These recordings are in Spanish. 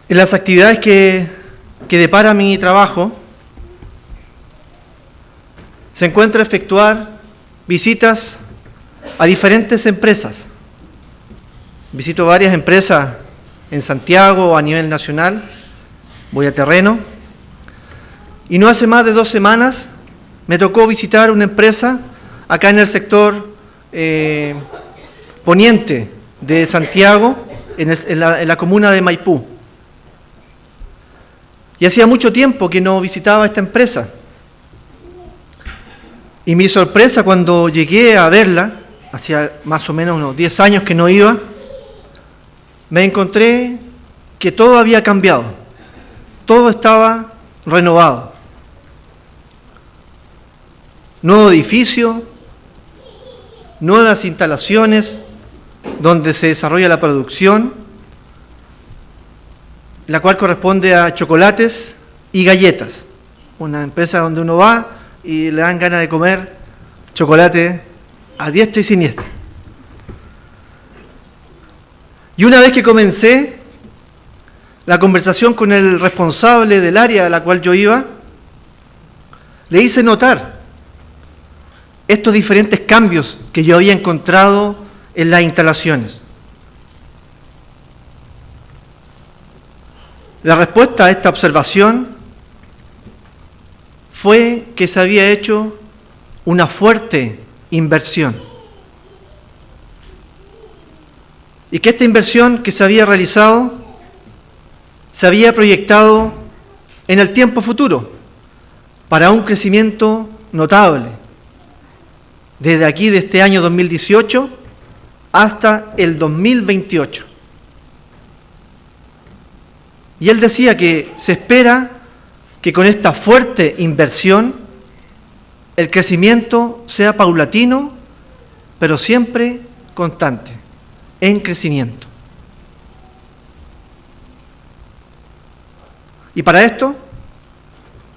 En las actividades que depara mi trabajo, se encuentra efectuar visitas a diferentes empresas. Visito varias empresas en Santiago a nivel nacional, voy a terreno, y no hace más de 2 semanas me tocó visitar una empresa acá en el sector poniente de Santiago, en la comuna de Maipú. Y hacía mucho tiempo que no visitaba esta empresa. Y mi sorpresa cuando llegué a verla, hacía más o menos unos 10 años que no iba, me encontré que todo había cambiado, todo estaba renovado. Nuevo edificio, nuevas instalaciones donde se desarrolla la producción, la cual corresponde a chocolates y galletas. Una empresa donde uno va y le dan ganas de comer chocolate a diestra y siniestra. Y una vez que comencé la conversación con el responsable del área a la cual yo iba, le hice notar estos diferentes cambios que yo había encontrado en las instalaciones. La respuesta a esta observación fue que se había hecho una fuerte inversión. Y que esta inversión que se había realizado se había proyectado en el tiempo futuro para un crecimiento notable, desde aquí de este año 2018 hasta el 2028. Y él decía que se espera que con esta fuerte inversión el crecimiento sea paulatino, pero siempre constante, en crecimiento. Y para esto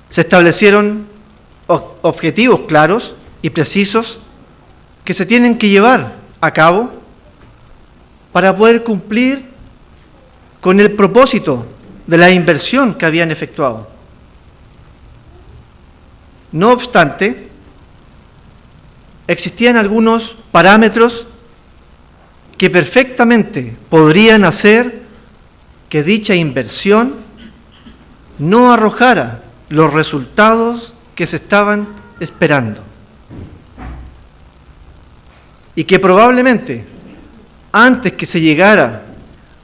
se establecieron objetivos claros y precisos que se tienen que llevar a cabo para poder cumplir con el propósito de la inversión que habían efectuado. No obstante, existían algunos parámetros que perfectamente podrían hacer que dicha inversión no arrojara los resultados que se estaban esperando. Y que probablemente, antes que se llegara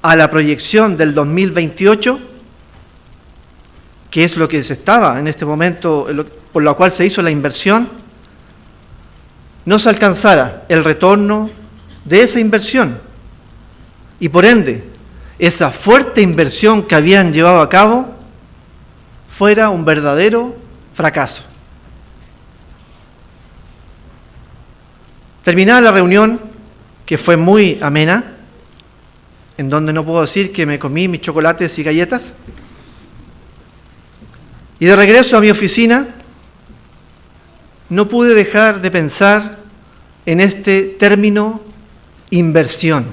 a la proyección del 2028, que es lo que se estaba en este momento, por lo cual se hizo la inversión, no se alcanzara el retorno de esa inversión. Y por ende, esa fuerte inversión que habían llevado a cabo fuera un verdadero fracaso. Terminada la reunión, que fue muy amena, en donde no puedo decir que me comí mis chocolates y galletas, y de regreso a mi oficina, no pude dejar de pensar en este término inversión.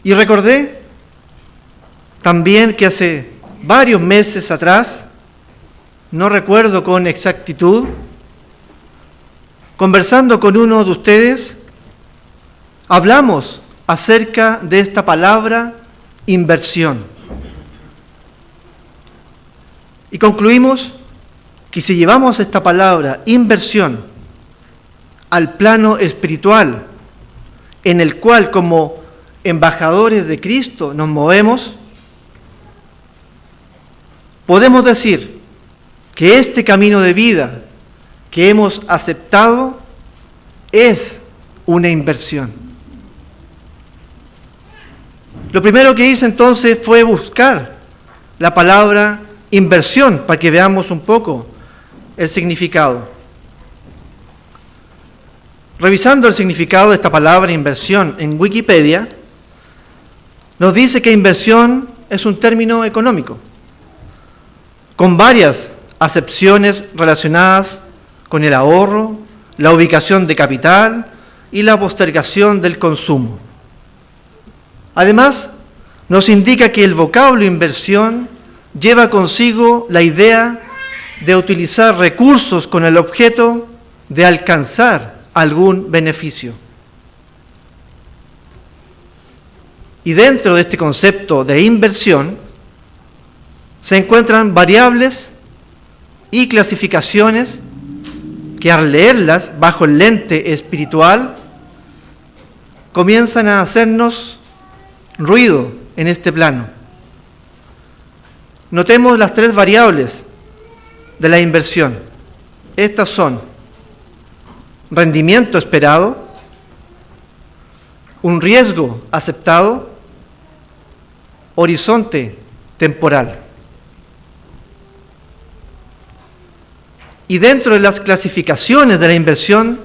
Y recordé también que hace varios meses atrás, no recuerdo con exactitud, conversando con uno de ustedes, hablamos acerca de esta palabra inversión. Y concluimos que si llevamos esta palabra inversión al plano espiritual, en el cual como embajadores de Cristo nos movemos, podemos decir que este camino de vida que hemos aceptado es una inversión. Lo primero que hice entonces fue buscar la palabra inversión para que veamos un poco el significado. Revisando el significado de esta palabra inversión en Wikipedia, nos dice que inversión es un término económico, con varias acepciones relacionadas con el ahorro, la ubicación de capital y la postergación del consumo. Además, nos indica que el vocablo inversión lleva consigo la idea de utilizar recursos con el objeto de alcanzar algún beneficio. Y dentro de este concepto de inversión se encuentran variables y clasificaciones que al leerlas bajo el lente espiritual comienzan a hacernos ruido en este plano. Notemos las tres variables de la inversión. Estas son rendimiento esperado, un riesgo aceptado, horizonte temporal. Y dentro de las clasificaciones de la inversión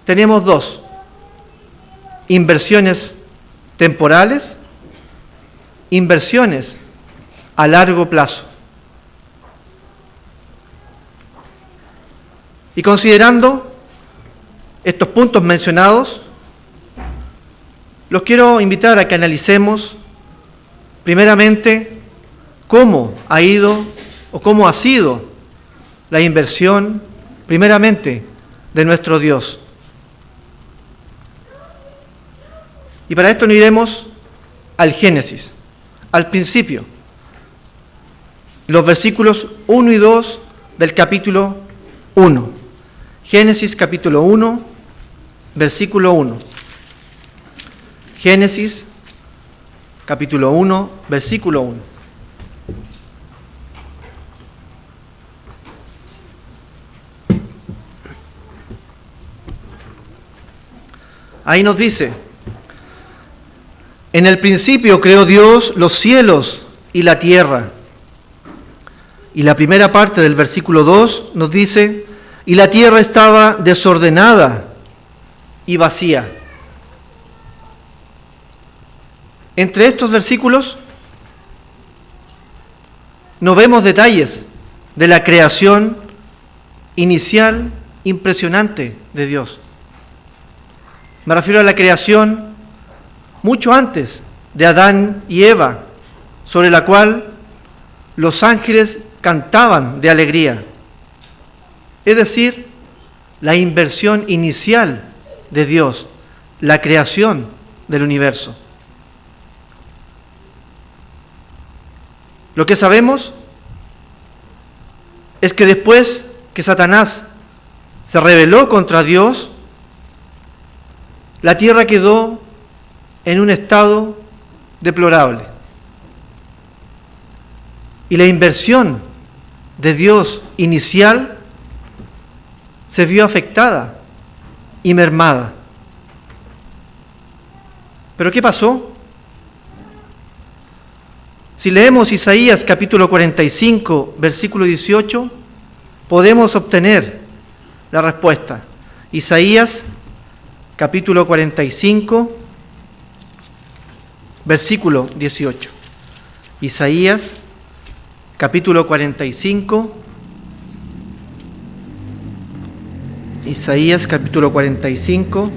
tenemos dos: inversiones temporales, inversiones a largo plazo. Y considerando estos puntos mencionados, los quiero invitar a que analicemos primeramente cómo ha ido o cómo ha sido la inversión primeramente de nuestro Dios. Y para esto nos iremos al Génesis, al principio, los versículos 1 y 2 del capítulo 1. Génesis capítulo 1, versículo 1. Génesis capítulo 1, versículo 1. Ahí nos dice: en el principio creó Dios los cielos y la tierra. Y la primera parte del versículo 2 nos dice: y la tierra estaba desordenada y vacía. Entre estos versículos no vemos detalles de la creación inicial impresionante de Dios. Me refiero a la creación mucho antes de Adán y Eva, sobre la cual los ángeles cantaban de alegría. Es decir, la inversión inicial de Dios, la creación del universo. Lo que sabemos es que después que Satanás se rebeló contra Dios, la tierra quedó en un estado deplorable. Y la inversión de Dios inicial se vio afectada y mermada. ¿Pero qué pasó? Si leemos Isaías capítulo 45, versículo 18, podemos obtener la respuesta. Isaías capítulo 45, versículo 18. Isaías capítulo 45, Isaías capítulo 45,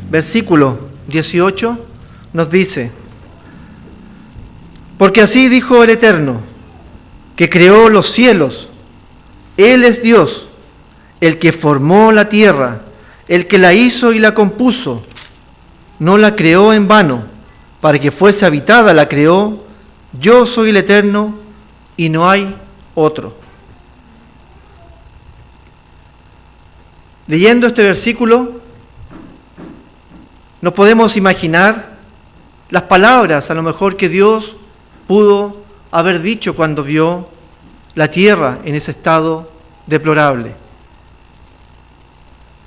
versículo 18, nos dice: porque así dijo el Eterno, que creó los cielos. Él es Dios, el que formó la tierra, el que la hizo y la compuso. No la creó en vano, para que fuese habitada la creó. Yo soy el Eterno y no hay otro. Leyendo este versículo, nos podemos imaginar las palabras a lo mejor que Dios pudo haber dicho cuando vio la tierra en ese estado deplorable.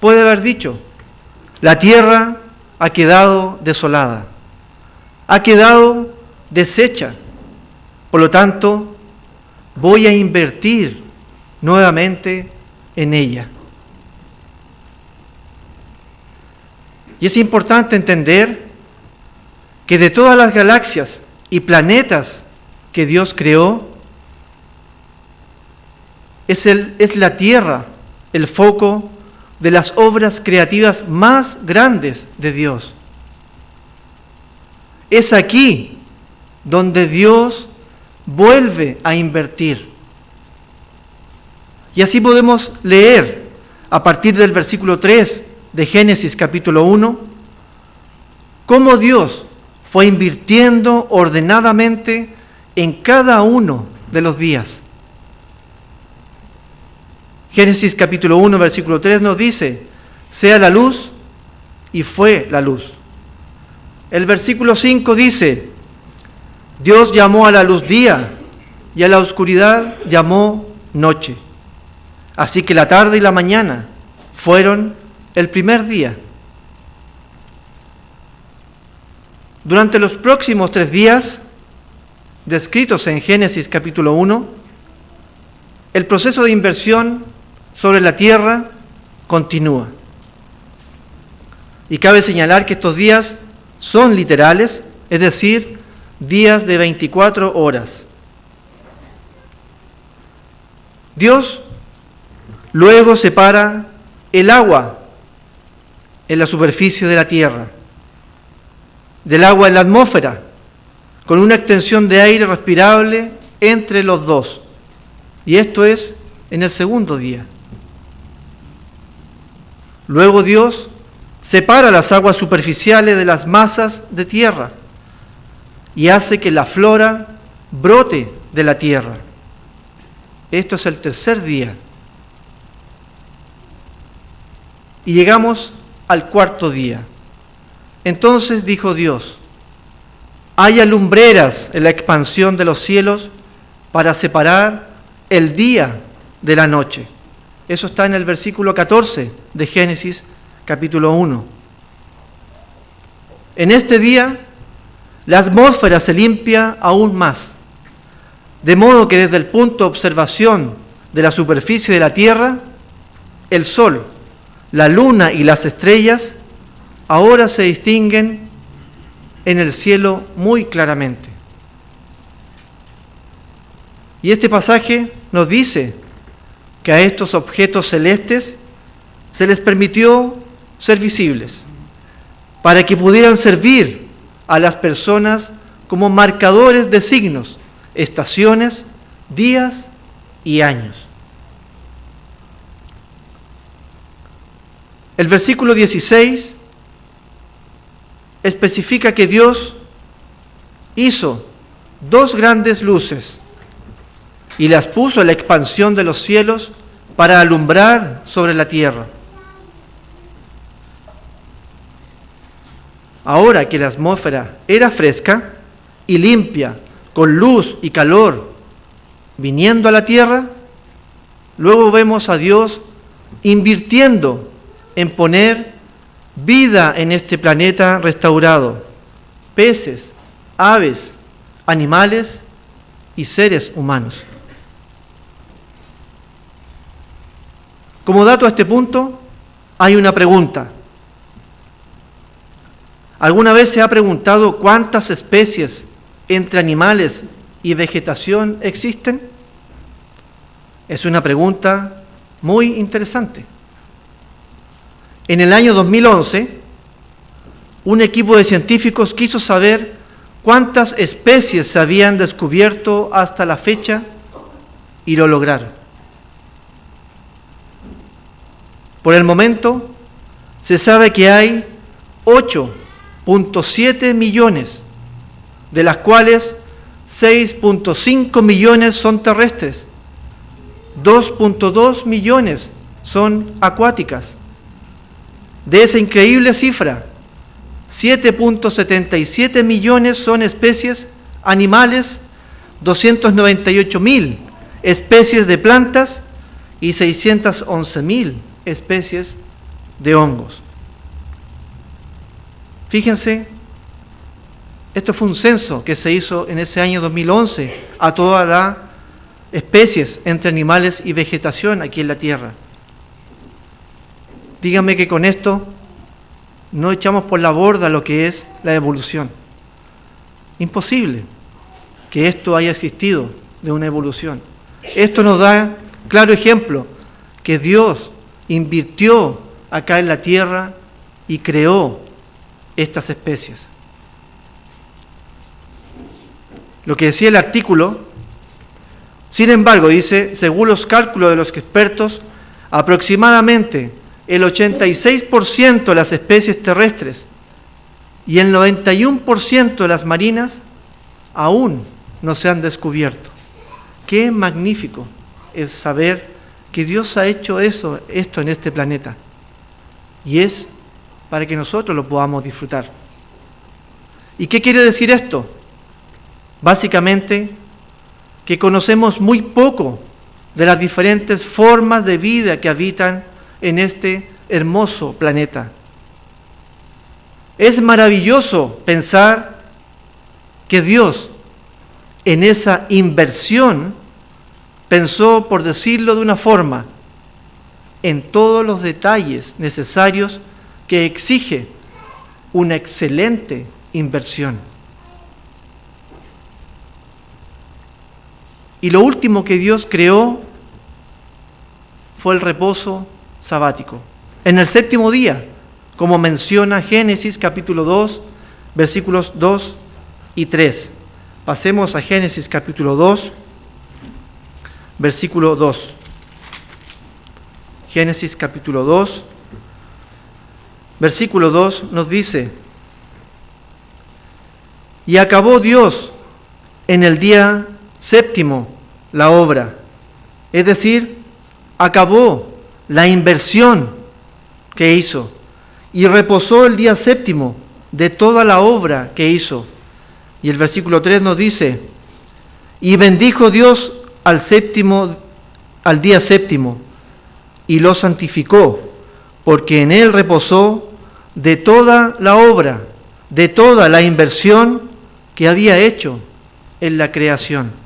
Puede haber dicho: la tierra ha quedado desolada, ha quedado deshecha, por lo tanto voy a invertir nuevamente en ella. Y es importante entender que de todas las galaxias y planetas que Dios creó, es la Tierra el foco de las obras creativas más grandes de Dios. Es aquí donde Dios vuelve a invertir. Y así podemos leer a partir del versículo 3 de Génesis capítulo 1, cómo Dios fue invirtiendo ordenadamente en cada uno de los días. Génesis capítulo 1, versículo 3 nos dice: sea la luz, y fue la luz. El versículo 5 dice: Dios llamó a la luz día, y a la oscuridad llamó noche. Así que la tarde y la mañana fueron el primer día. Durante los próximos 3 días, descritos en Génesis capítulo 1, el proceso de inversión sobre la tierra continúa. Y cabe señalar que estos días son literales, es decir, días de 24 horas. Dios luego separa el agua en la superficie de la tierra, del agua en la atmósfera, con una extensión de aire respirable entre los dos. Y esto es en el segundo día. Luego Dios separa las aguas superficiales de las masas de tierra y hace que la flora brote de la tierra. Esto es el tercer día. Y llegamos al cuarto día. Entonces dijo Dios: haya lumbreras en la expansión de los cielos para separar el día de la noche. Eso está en el versículo 14 de Génesis capítulo 1. En este día, la atmósfera se limpia aún más, de modo que desde el punto de observación de la superficie de la tierra, el sol, la luna y las estrellas ahora se distinguen en el cielo muy claramente. Y este pasaje nos dice que a estos objetos celestes se les permitió ser visibles, para que pudieran servir a las personas como marcadores de signos, estaciones, días y años. El versículo 16 especifica que Dios hizo 2 grandes luces y las puso en la expansión de los cielos para alumbrar sobre la tierra. Ahora que la atmósfera era fresca y limpia, con luz y calor viniendo a la tierra, luego vemos a Dios invirtiendo en poner vida en este planeta restaurado, peces, aves, animales y seres humanos. Como dato a este punto, hay una pregunta. ¿Alguna vez se ha preguntado cuántas especies entre animales y vegetación existen? Es una pregunta muy interesante. En el año 2011, un equipo de científicos quiso saber cuántas especies se habían descubierto hasta la fecha y lo lograron. Por el momento, se sabe que hay 8.7 millones, de las cuales 6.5 millones son terrestres, 2.2 millones son acuáticas. De esa increíble cifra, 7.77 millones son especies animales, 298.000 especies de plantas y 611.000 especies de hongos. Fíjense, esto fue un censo que se hizo en ese año 2011 a todas las especies entre animales y vegetación aquí en la Tierra. Díganme que con esto no echamos por la borda lo que es la evolución. Imposible que esto haya existido de una evolución. Esto nos da claro ejemplo que Dios invirtió acá en la tierra y creó estas especies. lo que decía el artículo. Sin embargo, dice, según los cálculos de los expertos, aproximadamente el 86% de las especies terrestres y el 91% de las marinas aún no se han descubierto. Qué magnífico es saber que Dios ha hecho esto en este planeta. Y es para que nosotros lo podamos disfrutar. ¿Y qué quiere decir esto? Básicamente, que conocemos muy poco de las diferentes formas de vida que habitan en este hermoso planeta. Es maravilloso pensar que Dios, en esa inversión, pensó, por decirlo de una forma, en todos los detalles necesarios que exige una excelente inversión. Y lo último que Dios creó fue el reposo sabático. En el séptimo día, como menciona Génesis capítulo 2, versículos 2 y 3. Pasemos a Génesis capítulo 2, versículo 2. Génesis capítulo 2, versículo 2 nos dice: y acabó Dios en el día séptimo la obra, es decir, acabó la inversión que hizo y reposó el día séptimo de toda la obra que hizo. Y el versículo 3 nos dice: y bendijo Dios al día séptimo y lo santificó, porque en él reposó de toda la obra, de toda la inversión que había hecho en la creación.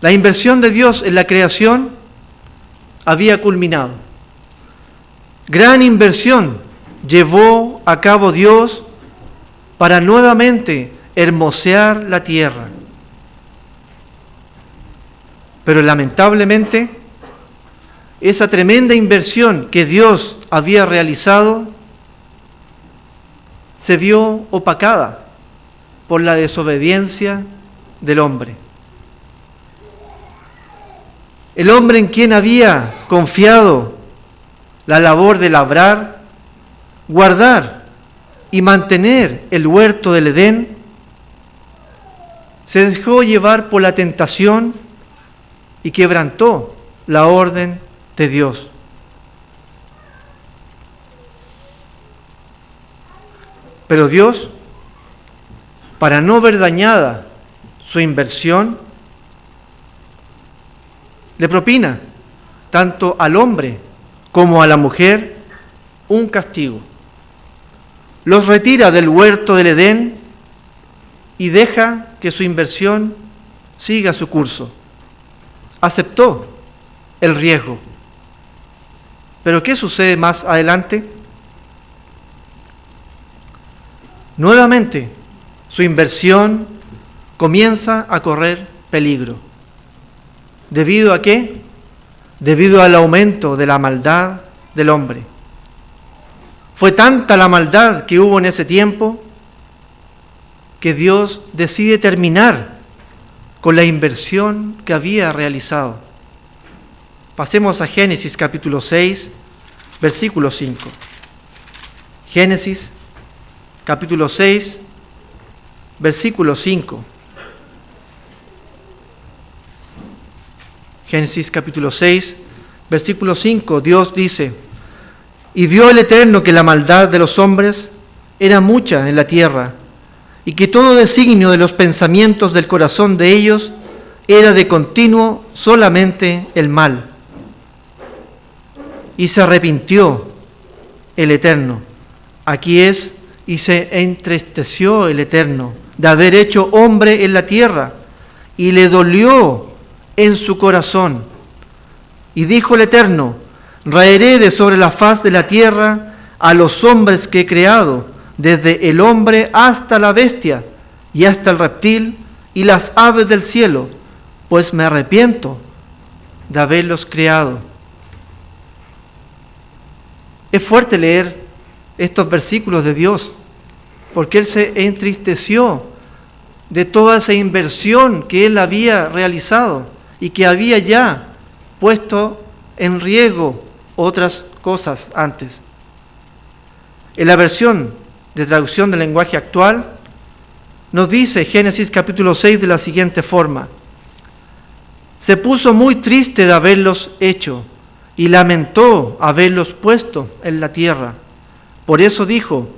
La inversión de Dios en la creación había culminado. Gran inversión llevó a cabo Dios para nuevamente hermosear la tierra. Pero lamentablemente, esa tremenda inversión que Dios había realizado se vio opacada por la desobediencia del hombre. El hombre en quien había confiado la labor de labrar, guardar y mantener el huerto del Edén, se dejó llevar por la tentación y quebrantó la orden de Dios. Pero Dios, para no ver dañada su inversión, le propina tanto al hombre como a la mujer un castigo. Los retira del huerto del Edén y deja que su inversión siga su curso. Aceptó el riesgo. Pero ¿qué sucede más adelante? Nuevamente, su inversión comienza a correr peligro. ¿Debido a qué? Debido al aumento de la maldad del hombre. Fue tanta la maldad que hubo en ese tiempo que Dios decide terminar con la inversión que había realizado. Pasemos a Génesis capítulo 6, versículo 5. Génesis capítulo 6, versículo 5. Génesis capítulo 6, versículo 5, Dios dice: y vio el Eterno que la maldad de los hombres era mucha en la tierra, y que todo designio de los pensamientos del corazón de ellos era de continuo solamente el mal. Y se arrepintió el Eterno, aquí es, y se entristeció el Eterno de haber hecho hombre en la tierra, y le dolió en su corazón. Y dijo el Eterno: raeré de sobre la faz de la tierra a los hombres que he creado, desde el hombre hasta la bestia, y hasta el reptil, y las aves del cielo, pues me arrepiento de haberlos creado. Es fuerte leer estos versículos de Dios, porque él se entristeció de toda esa inversión que él había realizado y que había ya puesto en riesgo otras cosas antes. En la versión de traducción del lenguaje actual, nos dice Génesis capítulo 6 de la siguiente forma: se puso muy triste de haberlos hecho y lamentó haberlos puesto en la tierra. Por eso dijo: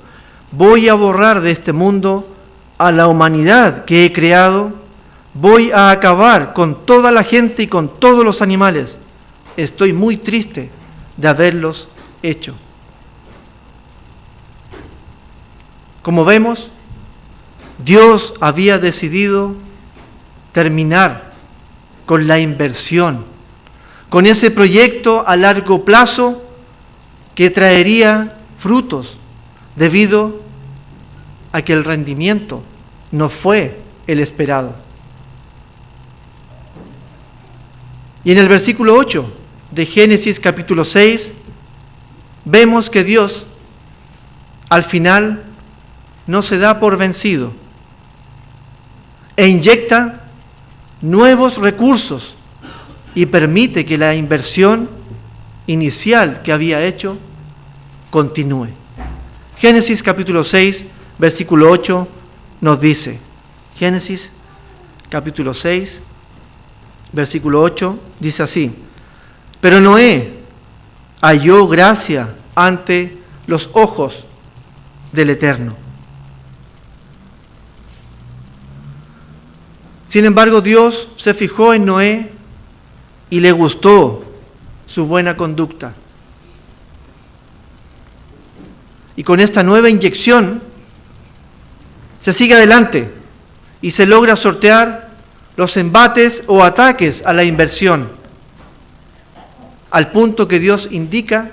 voy a borrar de este mundo a la humanidad que he creado, voy a acabar con toda la gente y con todos los animales. Estoy muy triste de haberlos hecho. Como vemos, Dios había decidido terminar con la inversión, con ese proyecto a largo plazo que traería frutos debido a que el rendimiento no fue el esperado. Y en el versículo 8 de Génesis capítulo 6 vemos que Dios al final no se da por vencido e inyecta nuevos recursos y permite que la inversión inicial que había hecho continúe. Génesis capítulo 6, versículo 8 nos dice, Génesis capítulo 6, versículo 8 dice así: pero Noé halló gracia ante los ojos del Eterno. Sin embargo, Dios se fijó en Noé y le gustó su buena conducta. Y con esta nueva inyección se sigue adelante y se logra sortear los embates o ataques a la inversión, al punto que Dios indica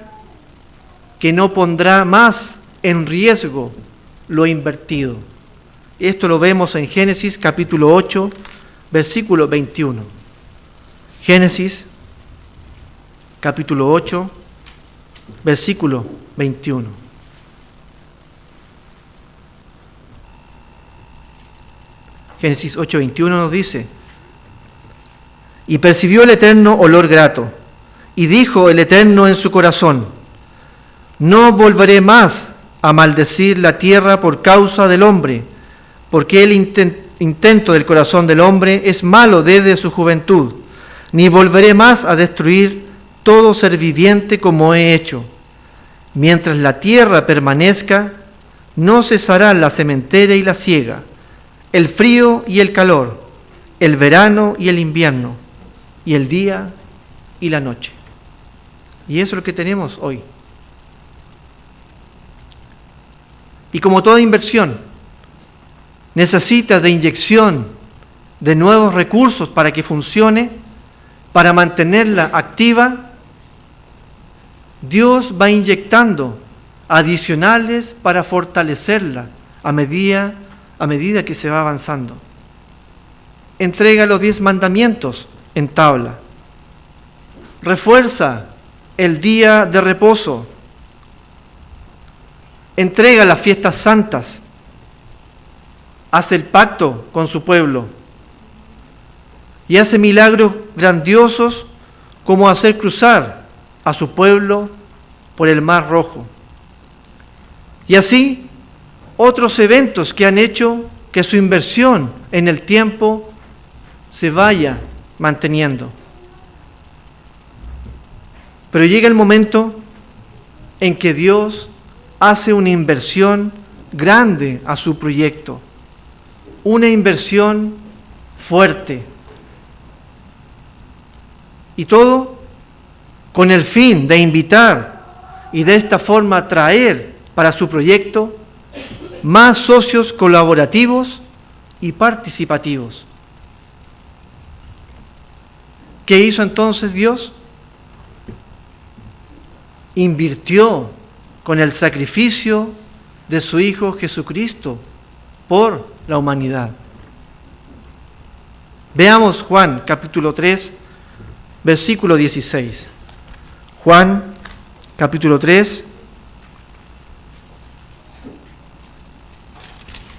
que no pondrá más en riesgo lo invertido. Esto lo vemos en Génesis capítulo 8, versículo 21. Génesis capítulo 8, versículo 21. Génesis 8, 21 nos dice: y percibió el Eterno olor grato, y dijo el Eterno en su corazón: no volveré más a maldecir la tierra por causa del hombre, porque el intento del corazón del hombre es malo desde su juventud, ni volveré más a destruir todo ser viviente como he hecho. Mientras la tierra permanezca, no cesará la sementera y la siega, el frío y el calor, el verano y el invierno, y el día y la noche. Y eso es lo que tenemos hoy. Y como toda inversión, necesita de inyección de nuevos recursos para que funcione, para mantenerla activa. Dios va inyectando adicionales para fortalecerla a medida que se va avanzando. Entrega los 10 mandamientos en tabla. Refuerza el día de reposo. Entrega las fiestas santas. Hace el pacto con su pueblo. Y hace milagros grandiosos como hacer cruzar a su pueblo por el Mar Rojo. Y así otros eventos que han hecho que su inversión en el tiempo se vaya manteniendo. Pero llega el momento en que Dios hace una inversión grande a su proyecto, una inversión fuerte. Y todo con el fin de invitar y de esta forma atraer para su proyecto más socios colaborativos y participativos. ¿Qué hizo entonces Dios? Invirtió con el sacrificio de su Hijo Jesucristo por la humanidad. Veamos Juan capítulo 3, versículo 16. Juan capítulo 3,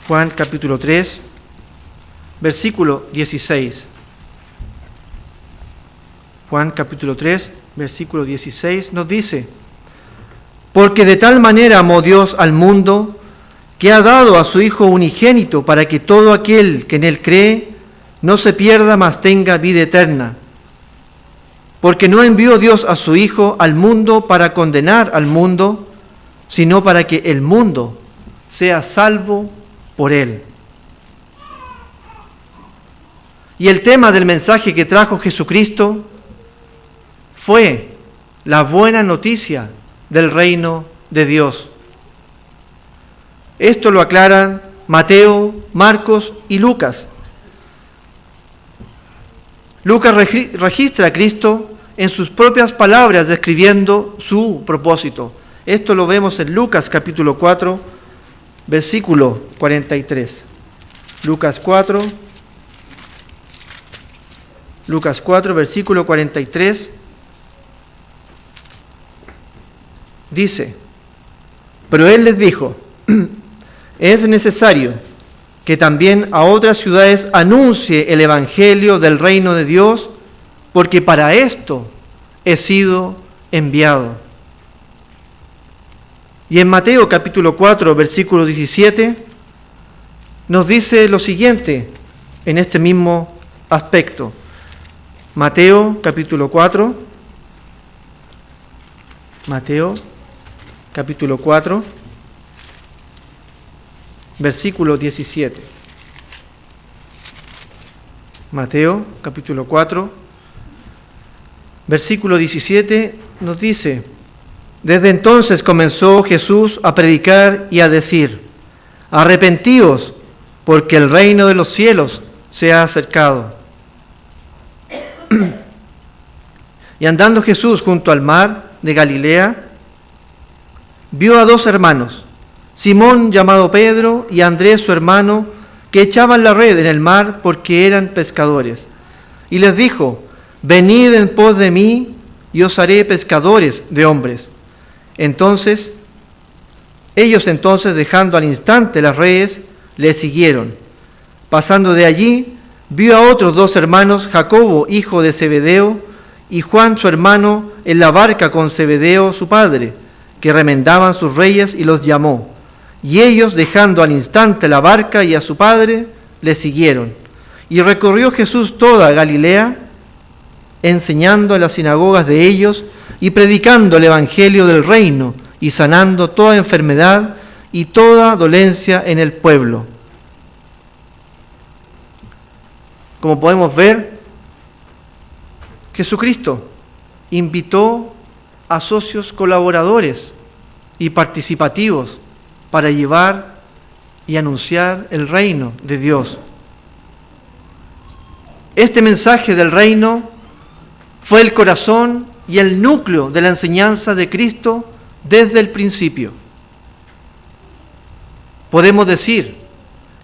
Juan capítulo 3, versículo 16. Juan capítulo 3, versículo 16 nos dice: porque de tal manera amó Dios al mundo, que ha dado a su Hijo unigénito, para que todo aquel que en Él cree no se pierda, mas tenga vida eterna. Porque no envió Dios a su Hijo al mundo para condenar al mundo, sino para que el mundo sea salvo por Él. Y el tema del mensaje que trajo Jesucristo fue la buena noticia del reino de Dios. Esto lo aclaran Mateo, Marcos y Lucas. Lucas registra a Cristo en sus propias palabras describiendo su propósito. Esto lo vemos en Lucas capítulo 4, versículo 43. Lucas 4, versículo 43. Dice: pero Él les dijo: es necesario que también a otras ciudades anuncie el evangelio del reino de Dios, porque para esto he sido enviado. Y en Mateo capítulo 4, versículo 17, nos dice lo siguiente en este mismo aspecto. Mateo capítulo 4, versículo 17. Mateo capítulo 4, versículo 17 nos dice: desde entonces comenzó Jesús a predicar y a decir: arrepentíos, porque el reino de los cielos se ha acercado. Y andando Jesús junto al mar de Galilea, vio a dos hermanos, Simón llamado Pedro y Andrés su hermano, que echaban la red en el mar porque eran pescadores. Y les dijo: venid en pos de mí y os haré pescadores de hombres. Ellos entonces, dejando al instante las redes, le siguieron. Pasando de allí, vio a otros dos hermanos, Jacobo, hijo de Zebedeo, y Juan su hermano, en la barca con Zebedeo su padre, que remendaban sus reyes, y los llamó. Y ellos, dejando al instante la barca y a su padre, le siguieron. Y recorrió Jesús toda Galilea, enseñando en las sinagogas de ellos y predicando el evangelio del reino y sanando toda enfermedad y toda dolencia en el pueblo. Como podemos ver, Jesucristo invitó a socios colaboradores y participativos para llevar y anunciar el reino de Dios. Este mensaje del reino fue el corazón y el núcleo de la enseñanza de Cristo desde el principio. Podemos decir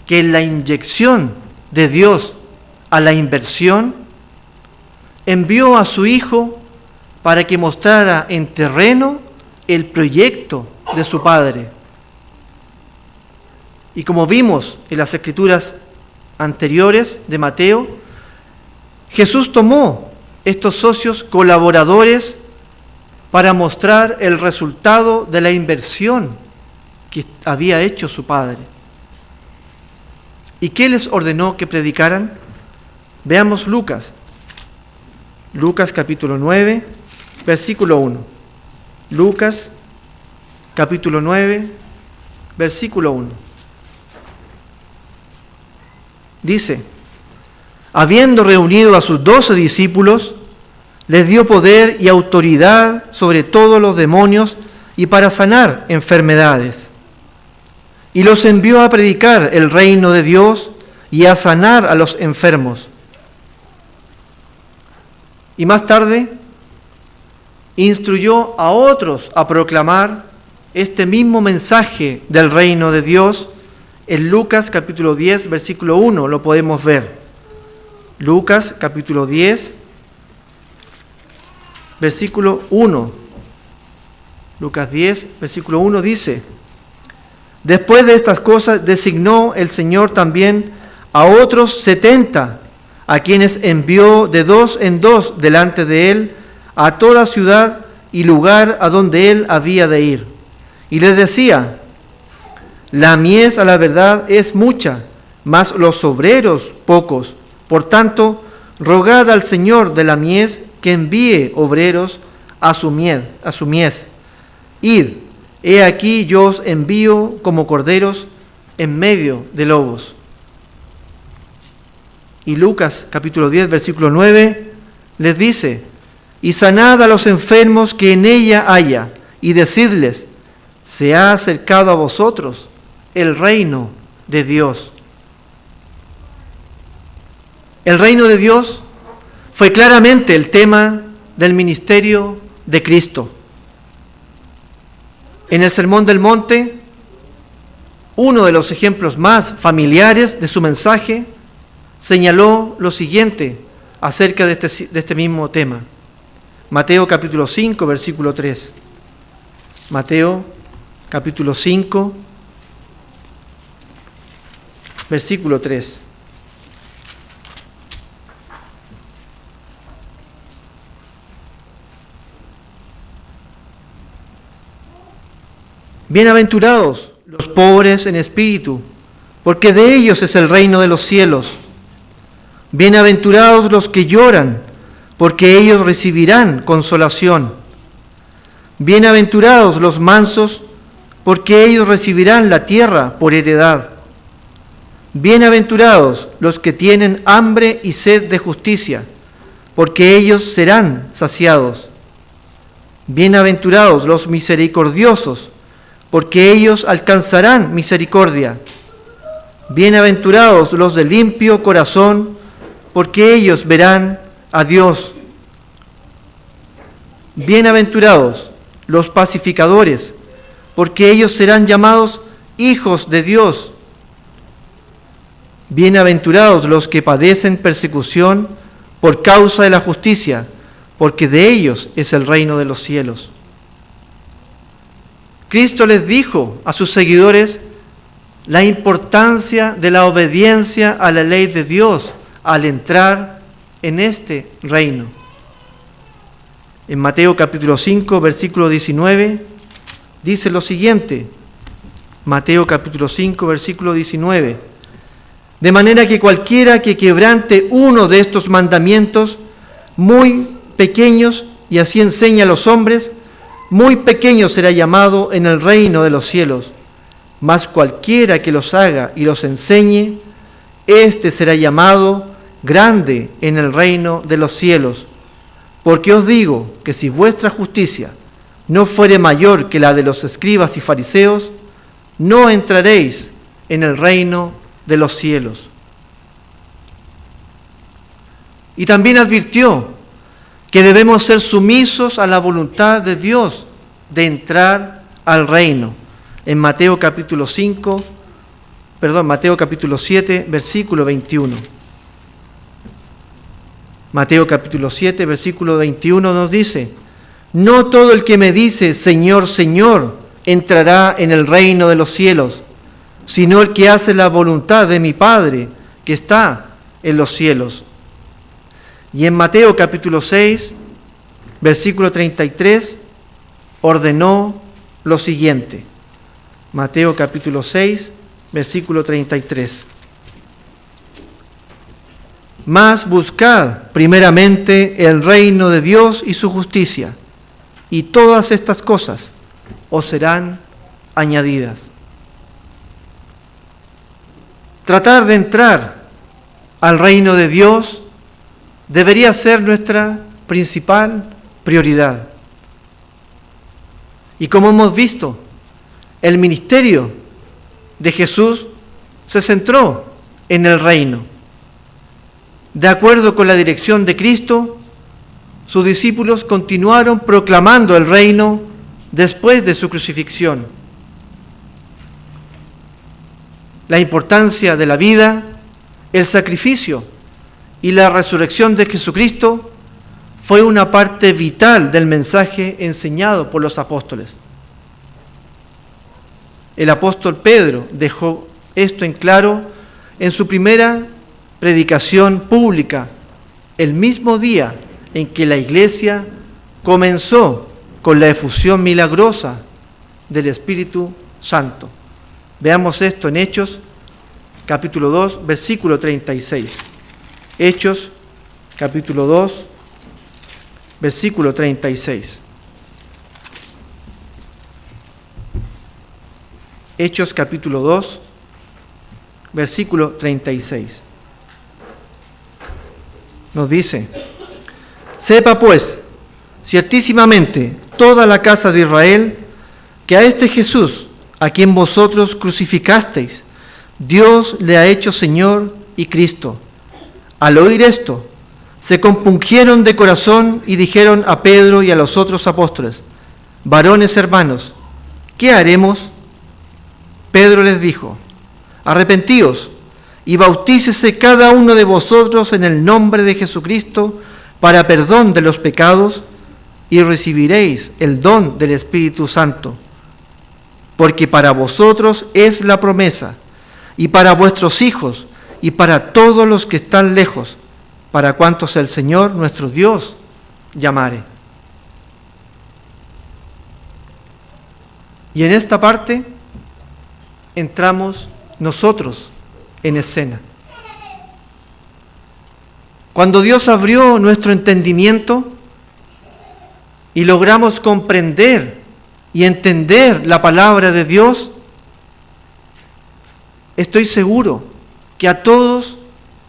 que en la inyección de Dios a la inversión, envió a su Hijo para que mostrara en terreno el proyecto de su Padre. Y como vimos en las escrituras anteriores de Mateo, Jesús tomó estos socios colaboradores para mostrar el resultado de la inversión que había hecho su Padre. ¿Y qué les ordenó que predicaran? Veamos Lucas capítulo 9, versículo 1. Lucas capítulo 9, versículo 1. Dice: habiendo reunido a sus 12 discípulos, les dio poder y autoridad sobre todos los demonios y para sanar enfermedades. Y los envió a predicar el reino de Dios y a sanar a los enfermos. Y más tarde instruyó a otros a proclamar este mismo mensaje del reino de Dios. En Lucas capítulo 10, versículo 1 lo podemos ver. Lucas capítulo 10, versículo 1. Lucas 10, versículo 1 dice: Después de estas cosas designó el Señor también a otros 70, a quienes envió de 2 en 2 delante de él a toda ciudad y lugar a donde él había de ir. Y les decía: la mies a la verdad es mucha, mas los obreros pocos. Por tanto, rogad al Señor de la mies que envíe obreros a su mies. Id, he aquí yo os envío como corderos en medio de lobos. Y Lucas capítulo 10, versículo 9, les dice: y sanad a los enfermos que en ella haya, y decidles: se ha acercado a vosotros el reino de Dios. El reino de Dios fue claramente el tema del ministerio de Cristo. En el Sermón del Monte, uno de los ejemplos más familiares de su mensaje señaló lo siguiente acerca de este mismo tema. Mateo capítulo 5, versículo 3. Mateo capítulo 5, versículo 3. Bienaventurados los pobres en espíritu, porque de ellos es el reino de los cielos. Bienaventurados los que lloran, porque ellos recibirán consolación. Bienaventurados los mansos, porque ellos recibirán la tierra por heredad. Bienaventurados los que tienen hambre y sed de justicia, porque ellos serán saciados. Bienaventurados los misericordiosos, porque ellos alcanzarán misericordia. Bienaventurados los de limpio corazón, porque ellos verán a Dios. Bienaventurados los pacificadores, porque ellos serán llamados hijos de Dios. Bienaventurados los que padecen persecución por causa de la justicia, porque de ellos es el reino de los cielos. Cristo les dijo a sus seguidores la importancia de la obediencia a la ley de Dios al entrar en este reino. En Mateo capítulo 5, versículo 19, dice lo siguiente. Mateo capítulo 5, versículo 19. De manera que cualquiera que quebrante uno de estos mandamientos muy pequeños y así enseña a los hombres, muy pequeño será llamado en el reino de los cielos, mas cualquiera que los haga y los enseñe, éste será llamado grande en el reino de los cielos. Porque os digo que si vuestra justicia no fuere mayor que la de los escribas y fariseos, no entraréis en el reino de los cielos. Y también advirtió que debemos ser sumisos a la voluntad de Dios de entrar al reino. En Mateo capítulo 7, versículo 21. Mateo capítulo 7, versículo 21 nos dice: no todo el que me dice Señor, Señor, entrará en el reino de los cielos, sino el que hace la voluntad de mi Padre que está en los cielos. Y en Mateo capítulo 6, versículo 33, ordenó lo siguiente. Mateo capítulo 6, versículo 33. Mas buscad primeramente el reino de Dios y su justicia, y todas estas cosas os serán añadidas. Tratar de entrar al reino de Dios debería ser nuestra principal prioridad. Y como hemos visto, el ministerio de Jesús se centró en el reino. De acuerdo con la dirección de Cristo, sus discípulos continuaron proclamando el reino después de su crucifixión. La importancia de la vida, el sacrificio y la resurrección de Jesucristo fue una parte vital del mensaje enseñado por los apóstoles. El apóstol Pedro dejó esto en claro en su primera predicación pública, el mismo día en que la iglesia comenzó con la efusión milagrosa del Espíritu Santo. Veamos esto en Hechos, capítulo 2, versículo 36. Hechos, capítulo 2, versículo 36. Hechos, capítulo 2, versículo 36. Nos dice: sepa pues, ciertísimamente, toda la casa de Israel, que a este Jesús, a quien vosotros crucificasteis, Dios le ha hecho Señor y Cristo. Al oír esto, se compungieron de corazón y dijeron a Pedro y a los otros apóstoles: varones hermanos, ¿qué haremos? Pedro les dijo: arrepentíos y bautícese cada uno de vosotros en el nombre de Jesucristo para perdón de los pecados, y recibiréis el don del Espíritu Santo. Porque para vosotros es la promesa, y para vuestros hijos, y para todos los que están lejos, para cuantos el Señor nuestro Dios llamare. Y en esta parte entramos nosotros en escena. Cuando Dios abrió nuestro entendimiento y logramos comprender y entender la palabra de Dios, estoy seguro que a todos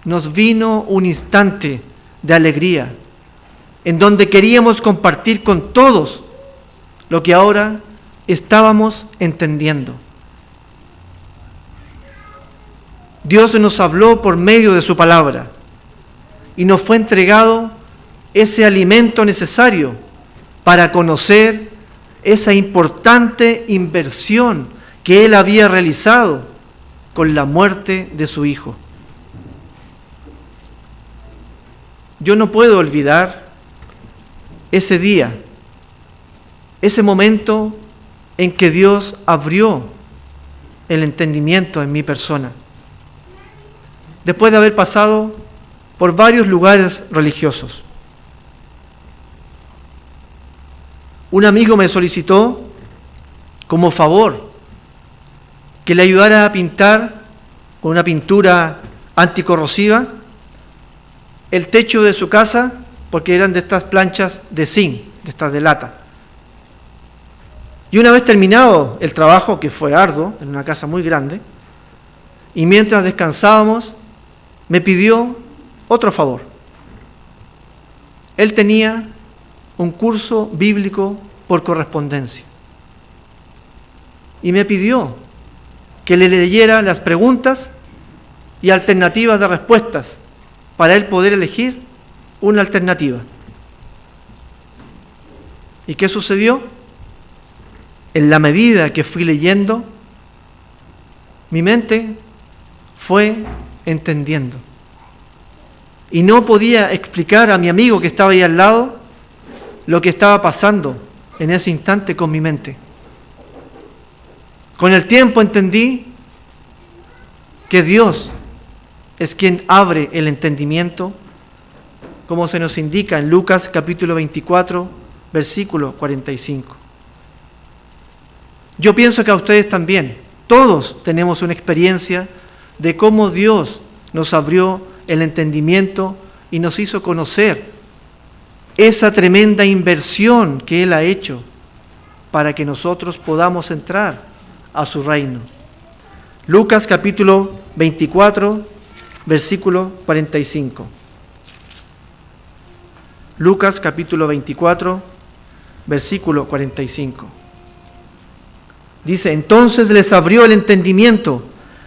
nos vino un instante de alegría, en donde queríamos compartir con todos lo que ahora estábamos entendiendo. Dios nos habló por medio de su palabra y nos fue entregado ese alimento necesario para conocer esa importante inversión que Él había realizado con la muerte de su Hijo. Yo no puedo olvidar ese día, ese momento en que Dios abrió el entendimiento en mi persona. Después de haber pasado por varios lugares religiosos. Un amigo me solicitó como favor que le ayudara a pintar con una pintura anticorrosiva el techo de su casa, porque eran de estas planchas de zinc, de estas de lata. Y una vez terminado el trabajo, que fue arduo, en una casa muy grande, y mientras descansábamos, me pidió otro favor. Él tenía un curso bíblico por correspondencia y me pidió que le leyera las preguntas y alternativas de respuestas para él poder elegir una alternativa. ¿Y qué sucedió? En la medida que fui leyendo, mi mente fue entendiendo. Y no podía explicar a mi amigo que estaba ahí al lado lo que estaba pasando en ese instante con mi mente. Con el tiempo entendí que Dios es quien abre el entendimiento, como se nos indica en Lucas capítulo 24, versículo 45. Yo pienso que a ustedes también, todos tenemos una experiencia de cómo Dios nos abrió el entendimiento y nos hizo conocer esa tremenda inversión que Él ha hecho para que nosotros podamos entrar a su reino. Lucas capítulo 24, versículo 45. Lucas capítulo 24, versículo 45. Dice: entonces les abrió el entendimiento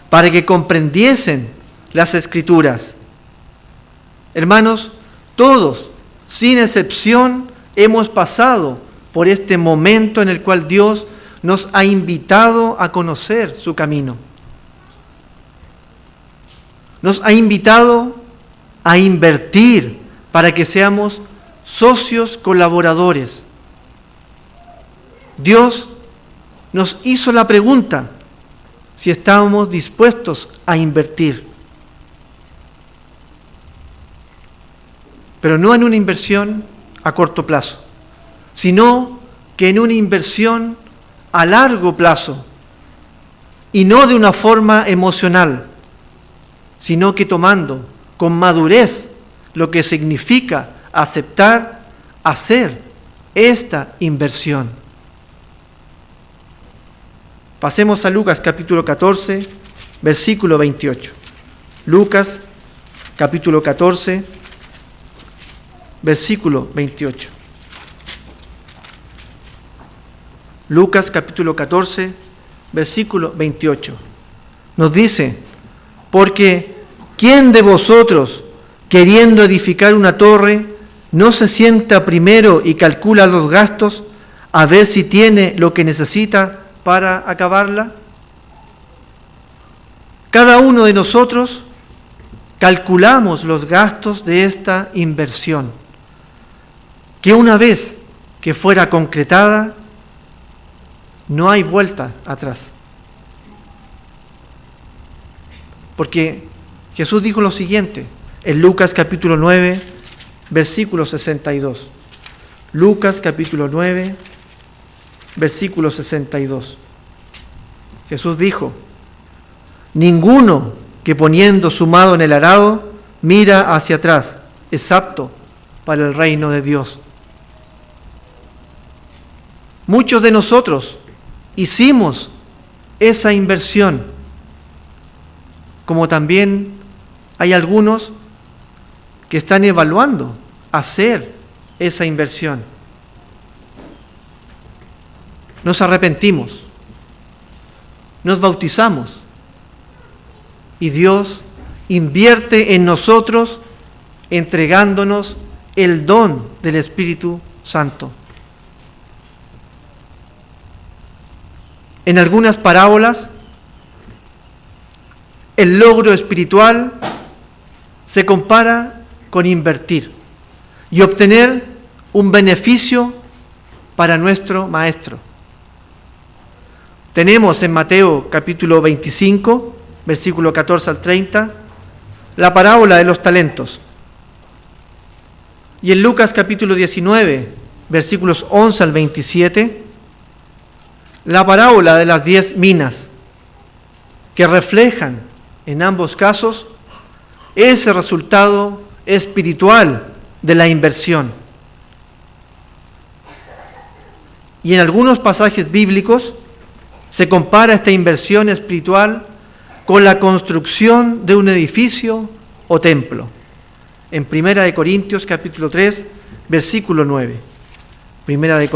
para que comprendiesen las Escrituras. Hermanos, todos, sin excepción, hemos pasado por este momento en el cual Dios nos ha invitado a conocer su camino. Nos ha invitado a invertir para que seamos socios colaboradores. Dios nos hizo la pregunta: si estamos dispuestos a invertir. Pero no en una inversión a corto plazo, sino que en una inversión a largo plazo, y no de una forma emocional, sino que tomando con madurez lo que significa aceptar, hacer esta inversión. Pasemos a Lucas capítulo 14, versículo 28. Lucas capítulo 14, versículo 28. Lucas capítulo 14, versículo 28. Nos dice: porque ¿quién de vosotros, queriendo edificar una torre, no se sienta primero y calcula los gastos a ver si tiene lo que necesita para acabarla? Cada uno de nosotros calculamos los gastos de esta inversión, que una vez que fuera concretada, no hay vuelta atrás. Porque Jesús dijo lo siguiente en Lucas capítulo 9, versículo 62. Lucas capítulo 9, versículo 62. Jesús dijo: ninguno que poniendo su mano en el arado mira hacia atrás es apto para el reino de Dios. Muchos de nosotros hicimos esa inversión, como también hay algunos que están evaluando hacer esa inversión. Nos arrepentimos, nos bautizamos y Dios invierte en nosotros entregándonos el don del Espíritu Santo. En algunas parábolas, el logro espiritual se compara con invertir y obtener un beneficio para nuestro Maestro. Tenemos en Mateo capítulo 25, versículo 14 al 30, la parábola de los talentos. Y en Lucas capítulo 19, versículos 11 al 27, la parábola de las 10 minas, que reflejan en ambos casos ese resultado espiritual de la inversión. Y en algunos pasajes bíblicos se compara esta inversión espiritual con la construcción de un edificio o templo. En 1 Corintios capítulo 3, versículo 9. 1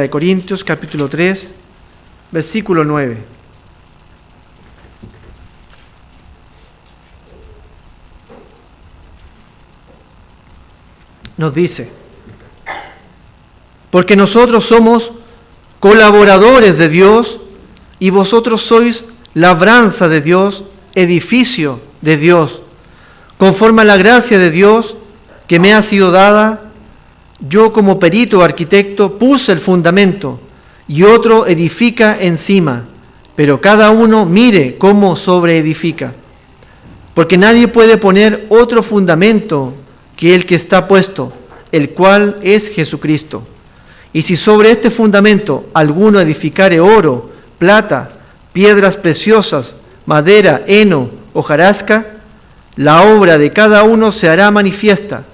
Corintios capítulo 3, versículo 9. Nos dice: porque nosotros somos colaboradores de Dios y vosotros sois labranza de Dios, edificio de Dios. Conforme a la gracia de Dios que me ha sido dada, yo como perito arquitecto puse el fundamento y otro edifica encima, pero cada uno mire cómo sobreedifica. Porque nadie puede poner otro fundamento que el que está puesto, el cual es Jesucristo. Y si sobre este fundamento alguno edificare oro, plata, piedras preciosas, madera, heno, hojarasca, la obra de cada uno se hará manifiesta,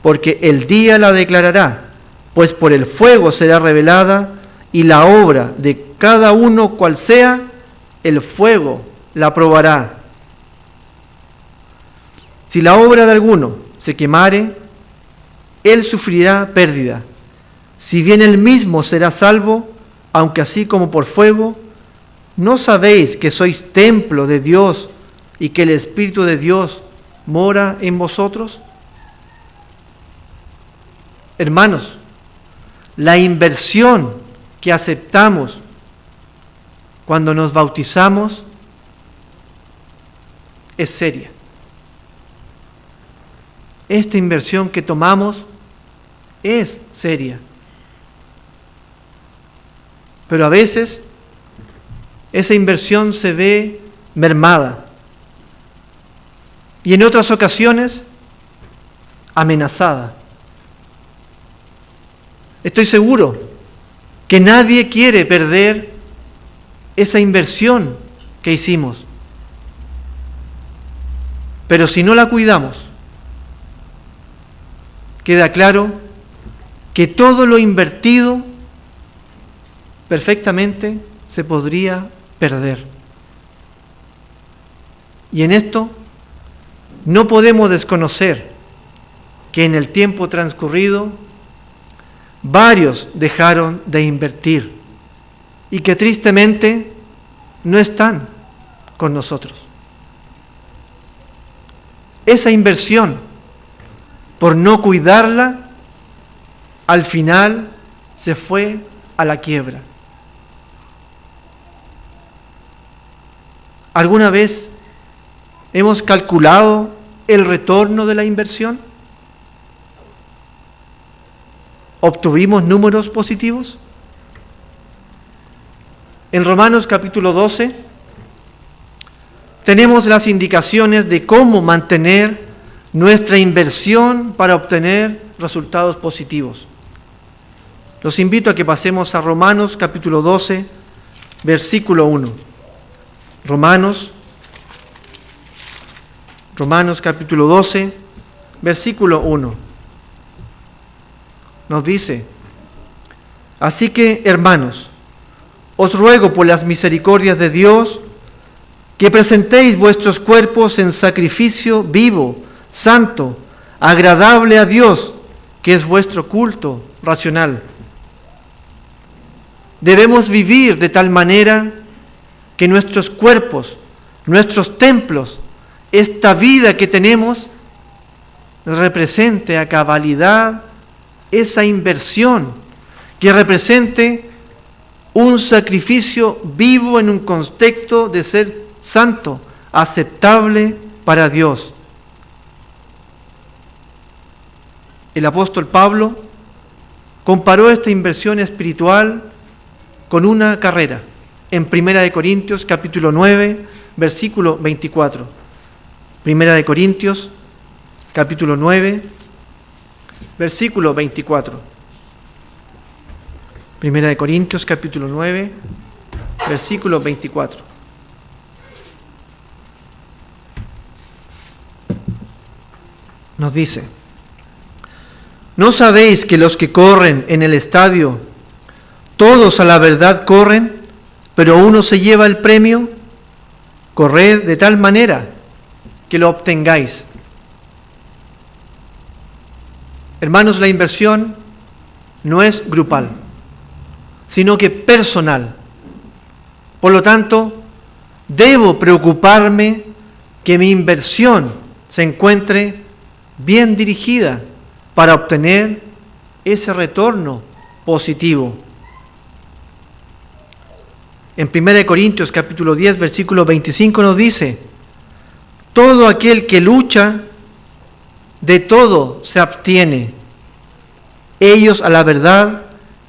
porque el día la declarará, pues por el fuego será revelada, y la obra de cada uno cual sea, el fuego la probará. Si la obra de alguno se quemare, él sufrirá pérdida. Si bien él mismo será salvo, aunque así como por fuego, ¿no sabéis que sois templo de Dios y que el Espíritu de Dios mora en vosotros? Hermanos, la inversión que aceptamos cuando nos bautizamos es seria. Esta inversión que tomamos es seria. pero a veces esa inversión se ve mermada y en otras ocasiones amenazada. Estoy seguro que nadie quiere perder esa inversión que hicimos, pero si no la cuidamos, queda claro que todo lo invertido perfectamente se podría perder. Y en esto no podemos desconocer que en el tiempo transcurrido varios dejaron de invertir y que tristemente no están con nosotros. Esa inversión, por no cuidarla, al final se fue a la quiebra. ¿Alguna vez hemos calculado el retorno de la inversión? ¿Obtuvimos números positivos? En Romanos capítulo 12 tenemos las indicaciones de cómo mantener nuestra inversión para obtener resultados positivos. Los invito a que pasemos a Romanos capítulo 12, versículo 1. Romanos capítulo 12, versículo 1. Nos dice: así que, hermanos, os ruego por las misericordias de Dios que presentéis vuestros cuerpos en sacrificio vivo, santo, agradable a Dios, que es vuestro culto racional. Debemos vivir de tal manera que nuestros cuerpos, nuestros templos, esta vida que tenemos, represente a cabalidad esa inversión, que represente un sacrificio vivo en un contexto de ser santo, aceptable para Dios. El apóstol Pablo comparó esta inversión espiritual con una carrera en 1 Corintios capítulo 9, versículo 24. 1 Corintios capítulo 9, versículo 24. 1 Corintios capítulo 9, versículo 24. Nos dice: ¿no sabéis que los que corren en el estadio, todos a la verdad corren, pero uno se lleva el premio? Corred de tal manera que lo obtengáis. Hermanos, la inversión no es grupal, sino que personal. Por lo tanto, debo preocuparme que mi inversión se encuentre bien dirigida para obtener ese retorno positivo. En 1 Corintios capítulo 10, versículo 25 nos dice: todo aquel que lucha, de todo se abstiene. Ellos a la verdad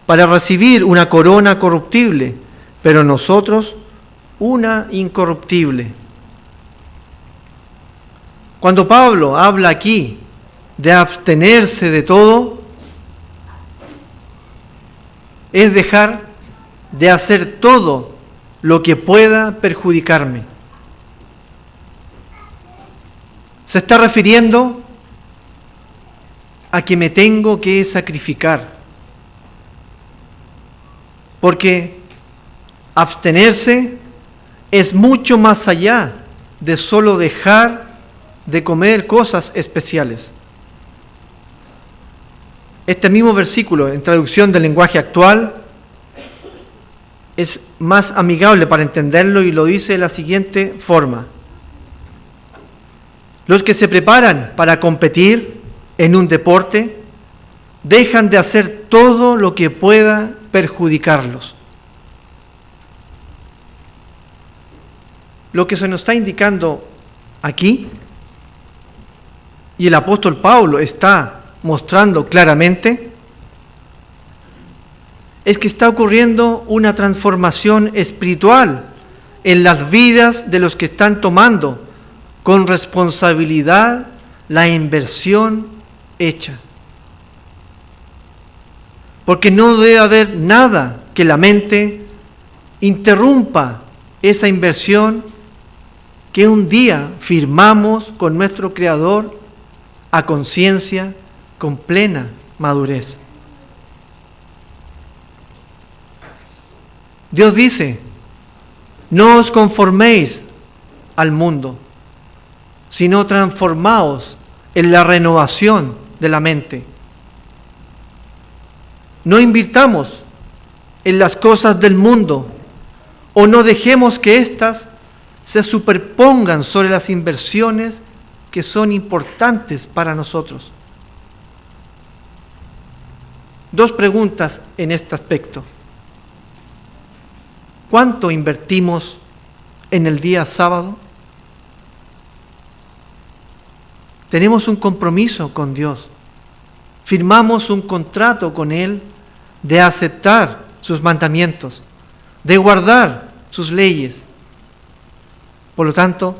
para recibir una corona corruptible, pero nosotros una incorruptible. Cuando Pablo habla aquí de abstenerse de todo, es dejar de hacer todo lo que pueda perjudicarme. Se está refiriendo a que me tengo que sacrificar, porque abstenerse es mucho más allá de solo dejar de comer cosas especiales. Este mismo versículo, en traducción del lenguaje actual, es más amigable para entenderlo y lo dice de la siguiente forma: los que se preparan para competir en un deporte dejan de hacer todo lo que pueda perjudicarlos. Lo que se nos está indicando aquí, y el apóstol Pablo está mostrando claramente, es que está ocurriendo una transformación espiritual en las vidas de los que están tomando con responsabilidad la inversión hecha. Porque no debe haber nada que la mente interrumpa esa inversión que un día firmamos con nuestro Creador a conciencia, con plena madurez. Dios dice: no os conforméis al mundo, sino transformaos en la renovación de la mente. No invirtamos en las cosas del mundo, o no dejemos que éstas se superpongan sobre las inversiones que son importantes para nosotros. Dos preguntas en este aspecto. ¿Cuánto invertimos en el día sábado? Tenemos un compromiso con Dios. Firmamos un contrato con Él de aceptar sus mandamientos, de guardar sus leyes. Por lo tanto,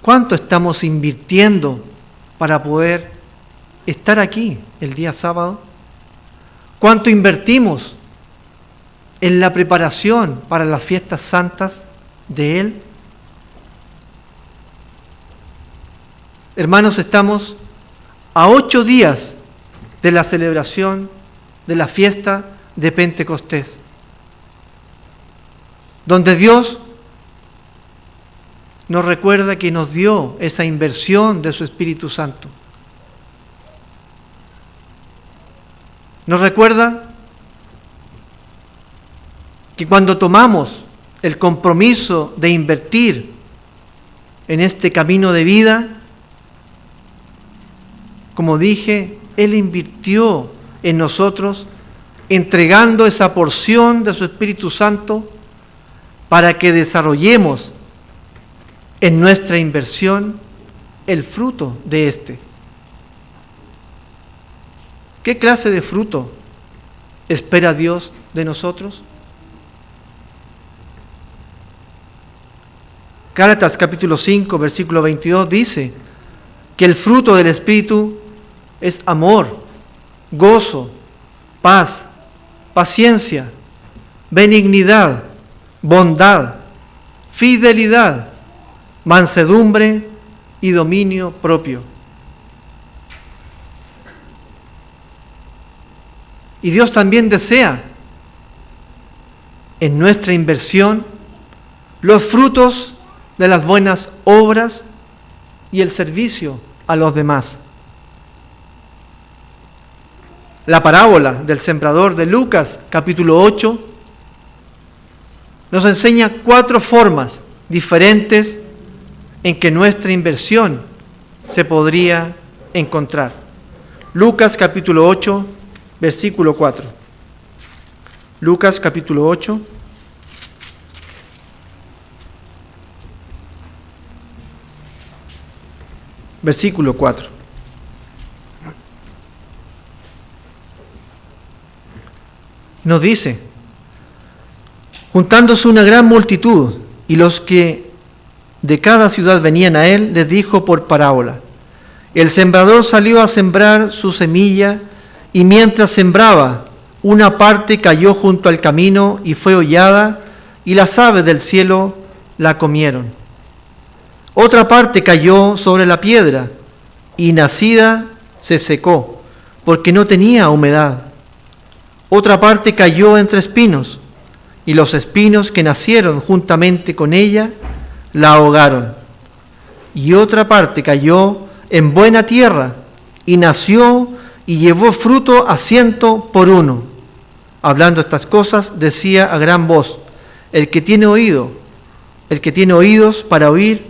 ¿cuánto estamos invirtiendo para poder estar aquí el día sábado? ¿Cuánto invertimos en la preparación para las fiestas santas de Él? Hermanos, estamos a 8 días de la celebración de la fiesta de Pentecostés, donde Dios nos recuerda que nos dio esa inversión de su Espíritu Santo. Nos recuerda que cuando tomamos el compromiso de invertir en este camino de vida, como dije, Él invirtió en nosotros, entregando esa porción de su Espíritu Santo para que desarrollemos en nuestra inversión el fruto de éste. ¿Qué clase de fruto espera Dios de nosotros? Gálatas capítulo 5, versículo 22 dice que el fruto del Espíritu es amor, gozo, paz, paciencia, benignidad, bondad, fidelidad, mansedumbre y dominio propio. Y Dios también desea en nuestra inversión los frutos de las buenas obras y el servicio a los demás. La parábola del sembrador de Lucas, capítulo 8, nos enseña 4 formas diferentes en que nuestra inversión se podría encontrar. Lucas, capítulo 8, versículo 4. Lucas, capítulo 8. Versículo 4. Nos dice: juntándose una gran multitud y los que de cada ciudad venían a él, les dijo por parábola: el sembrador salió a sembrar su semilla, y mientras sembraba, una parte cayó junto al camino y fue hollada, y las aves del cielo la comieron. Otra parte cayó sobre la piedra, y nacida se secó, porque no tenía humedad. Otra parte cayó entre espinos, y los espinos que nacieron juntamente con ella la ahogaron. Y otra parte cayó en buena tierra, y nació y llevó fruto a 100 por 1. Hablando estas cosas, decía a gran voz: el que tiene oídos para oír,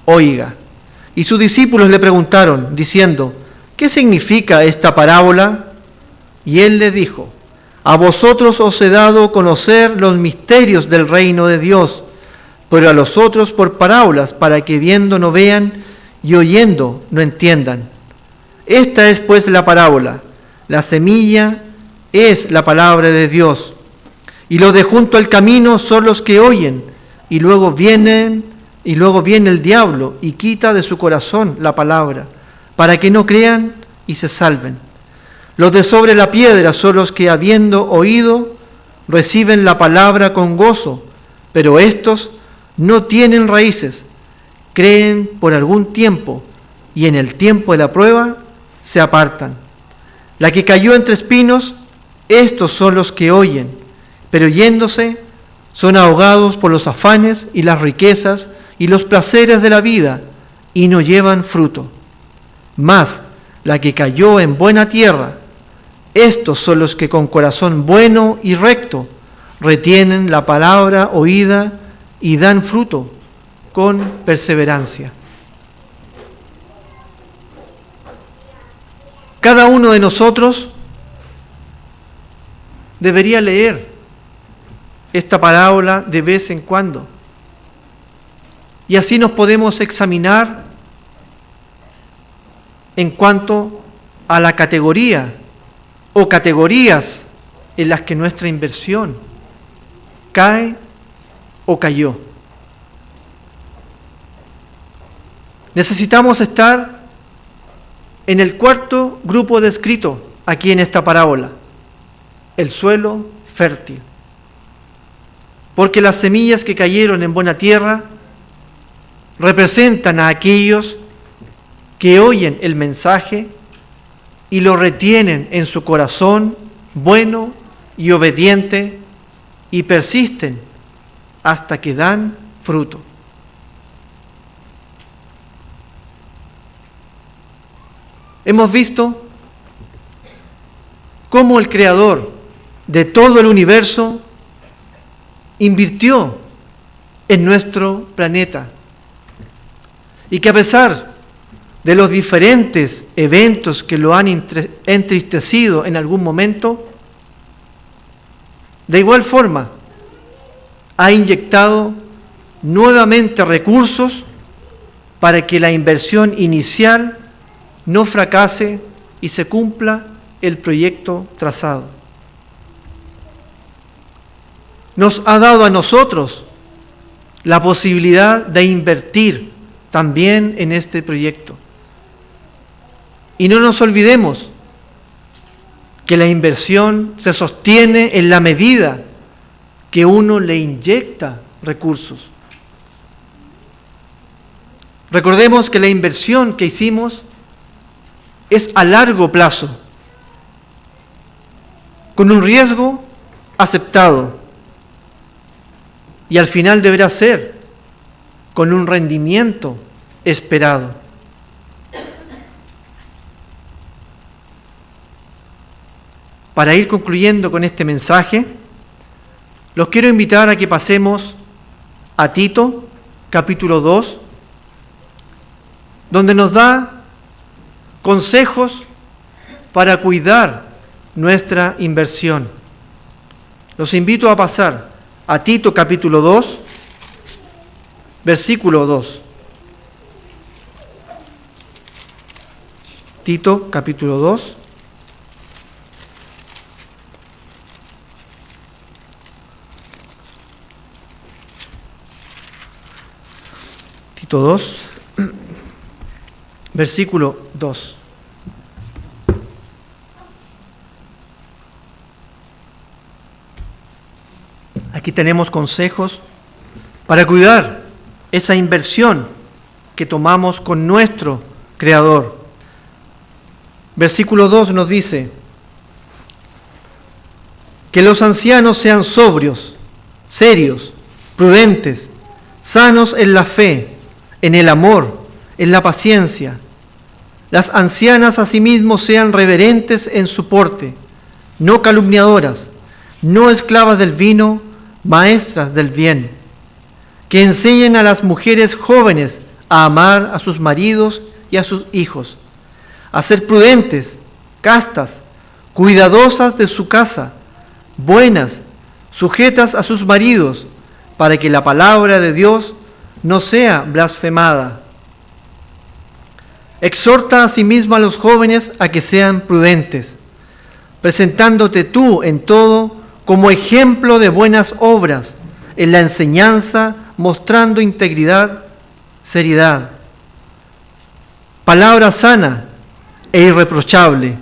oiga. Y sus discípulos le preguntaron, diciendo: ¿qué significa esta parábola? Y él les dijo: a vosotros os he dado conocer los misterios del reino de Dios, pero a los otros por parábolas, para que viendo no vean y oyendo no entiendan. Esta es pues la parábola: la semilla es la palabra de Dios, y los de junto al camino son los que oyen, y luego viene el diablo y quita de su corazón la palabra, para que no crean y se salven. Los de sobre la piedra son los que, habiendo oído, reciben la palabra con gozo, pero estos no tienen raíces, creen por algún tiempo, y en el tiempo de la prueba se apartan. La que cayó entre espinos, estos son los que oyen, pero yéndose son ahogados por los afanes y las riquezas y los placeres de la vida, y no llevan fruto. Mas la que cayó en buena tierra, estos son los que con corazón bueno y recto retienen la palabra oída y dan fruto con perseverancia. Cada uno de nosotros debería leer esta parábola de vez en cuando, y así nos podemos examinar en cuanto a la categoría o categorías en las que nuestra inversión cae o cayó. Necesitamos estar en el cuarto grupo descrito aquí en esta parábola, el suelo fértil. Porque las semillas que cayeron en buena tierra representan a aquellos que oyen el mensaje y lo retienen en su corazón bueno y obediente y persisten hasta que dan fruto. Hemos visto cómo el Creador de todo el universo invirtió en nuestro planeta y que a pesar de los diferentes eventos que lo han entristecido en algún momento, de igual forma ha inyectado nuevamente recursos para que la inversión inicial no fracase y se cumpla el proyecto trazado. Nos ha dado a nosotros la posibilidad de invertir también en este proyecto. Y no nos olvidemos que la inversión se sostiene en la medida que uno le inyecta recursos. Recordemos que la inversión que hicimos es a largo plazo, con un riesgo aceptado, y al final deberá ser con un rendimiento esperado. Para ir concluyendo con este mensaje, los quiero invitar a que pasemos a Tito, capítulo 2, donde nos da consejos para cuidar nuestra inversión. Los invito a pasar a Tito capítulo 2, versículo 2. Tito capítulo 2. Tito 2, versículo 2. Aquí tenemos consejos para cuidar esa inversión que tomamos con nuestro Creador. Versículo 2 nos dice que los ancianos sean sobrios, serios, prudentes, sanos en la fe, en el amor, en la paciencia. Las ancianas asimismo sean reverentes en su porte, no calumniadoras, no esclavas del vino, maestras del bien, que enseñen a las mujeres jóvenes a amar a sus maridos y a sus hijos, a ser prudentes, castas, cuidadosas de su casa, buenas, sujetas a sus maridos, para que la palabra de Dios no sea blasfemada. Exhorta asimismo a los jóvenes a que sean prudentes. presentándote tú en todo como ejemplo de buenas obras, en la enseñanza, mostrando integridad, seriedad, palabra sana e irreprochable,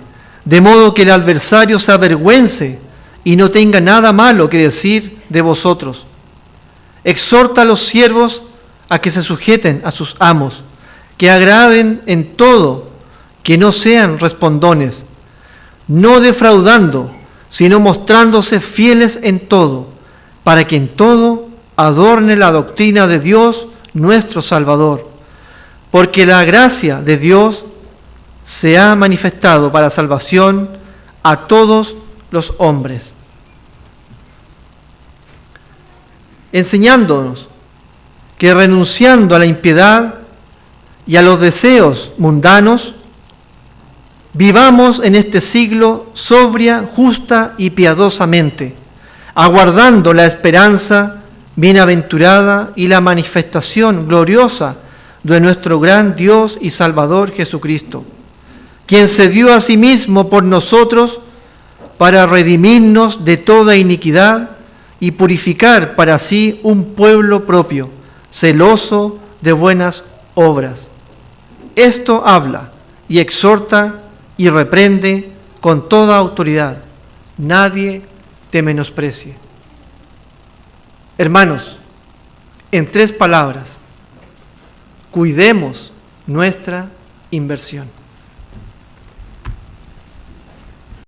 de modo que el adversario se avergüence y no tenga nada malo que decir de vosotros. Exhorta a los siervos a que se sujeten a sus amos, que agraden en todo, que no sean respondones, no defraudando, sino mostrándose fieles en todo, para que en todo adorne la doctrina de Dios nuestro Salvador. Porque la gracia de Dios se ha manifestado para salvación a todos los hombres, enseñándonos que renunciando a la impiedad y a los deseos mundanos, vivamos en este siglo sobria, justa y piadosamente, aguardando la esperanza bienaventurada y la manifestación gloriosa de nuestro gran Dios y Salvador Jesucristo, quien se dio a sí mismo por nosotros para redimirnos de toda iniquidad y purificar para sí un pueblo propio, celoso de buenas obras. Esto habla y exhorta y reprende con toda autoridad. Nadie te menosprecie. Hermanos, en 3 palabras, cuidemos nuestra inversión.